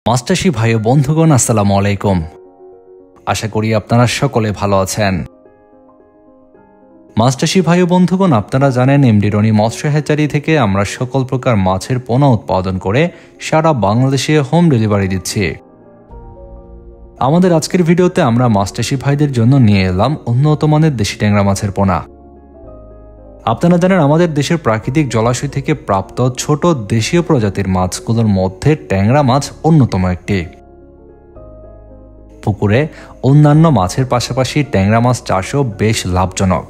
মাছচাষী ভাই ও বন্ধুগণ, আসসালামু আলাইকুম। আশা করি আপনারা সকলে ভালো আছেন। মাছচাষী ভাই ও বন্ধুগণ, আপনারা জানেন এমডি রনি মৎস্য হ্যাচারি থেকে আমরা সকল প্রকার মাছের পোনা উৎপাদন করে সারা বাংলাদেশে হোম ডেলিভারি দিচ্ছি। আমাদের আজকের ভিডিওতে আমরা মাছচাষী ভাইদের জন্য নিয়ে এলাম উন্নত মানের দেশি ট্যাংরা মাছের পোনা। আপনারা জানেন আমাদের দেশের প্রাকৃতিক জলাশয় থেকে প্রাপ্ত ছোট দেশীয় প্রজাতির মাছগুলোর মধ্যে ট্যাংরা মাছ অন্যতম একটি। পুকুরে অন্যান্য মাছের পাশাপাশি ট্যাংরা মাছ চাষও বেশ লাভজনক।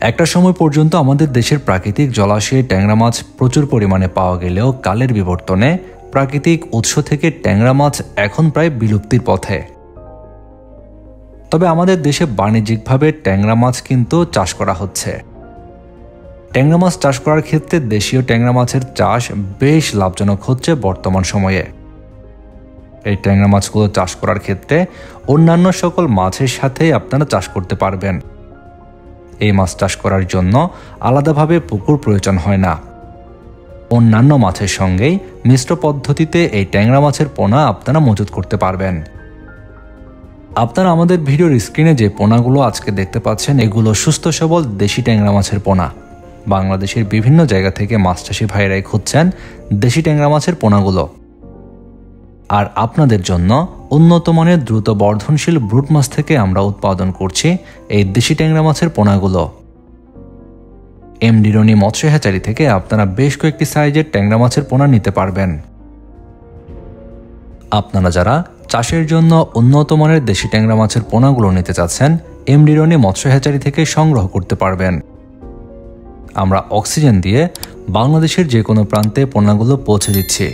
একটা সময় পর্যন্ত আমাদের দেশের প্রাকৃতিক জলাশয়ে ট্যাংরা মাছ প্রচুর পরিমাণে পাওয়া গেলেও কালের বিবর্তনে প্রাকৃতিক উৎস থেকে ট্যাংরা মাছ এখন প্রায় বিলুপ্তির পথে। তবে আমাদের দেশে বাণিজ্যিকভাবে ট্যাংরা মাছ কিন্তু চাষ করা হচ্ছে। ট্যাংরা মাছ চাষ করার ক্ষেত্রে দেশীয় ট্যাংরা মাছের চাষ বেশ লাভজনক হচ্ছে বর্তমান সময়ে। এই ট্যাংরা মাছগুলো চাষ করার ক্ষেত্রে অন্যান্য সকল মাছের সাথে আপনারা চাষ করতে পারবেন। এই মাছ চাষ করার জন্য আলাদাভাবে পুকুর প্রয়োজন হয় না। অন্যান্য মাছের সঙ্গেই মিশ্র পদ্ধতিতে এই ট্যাংরা মাছের পোনা আপনারা মজুত করতে পারবেন। আপনারা আমাদের ভিডিওর স্ক্রিনে যে পোনাগুলো আজকে দেখতে পাচ্ছেন, এগুলো সুস্থ সবল দেশি ট্যাংরা মাছের পোনা। বাংলাদেশের বিভিন্ন জায়গা থেকে মাছচাষী ভাইরাই খুঁজছেন দেশি ট্যাংরা মাছের পোনাগুলো। আর আপনাদের জন্য উন্নত মানের দ্রুত বর্ধনশীল ব্রুট মাছ থেকে আমরা উৎপাদন করছি এই দেশি ট্যাংরা মাছের পোনাগুলো। এমডি রনি মৎস্য হ্যাচারি থেকে আপনারা বেশ কয়েকটি সাইজের ট্যাংরা মাছের পোনা নিতে পারবেন। আপনারা যারা চাষের জন্য উন্নত মানের দেশি ট্যাংরা মাছের পোনাগুলো নিতে চাচ্ছেন, এমডি রনি মৎস্য হ্যাচারি থেকে সংগ্রহ করতে পারবেন। আমরা অক্সিজেন দিয়ে বাংলাদেশের যে কোনো প্রান্তে পোনাগুলো পৌঁছে দিচ্ছি।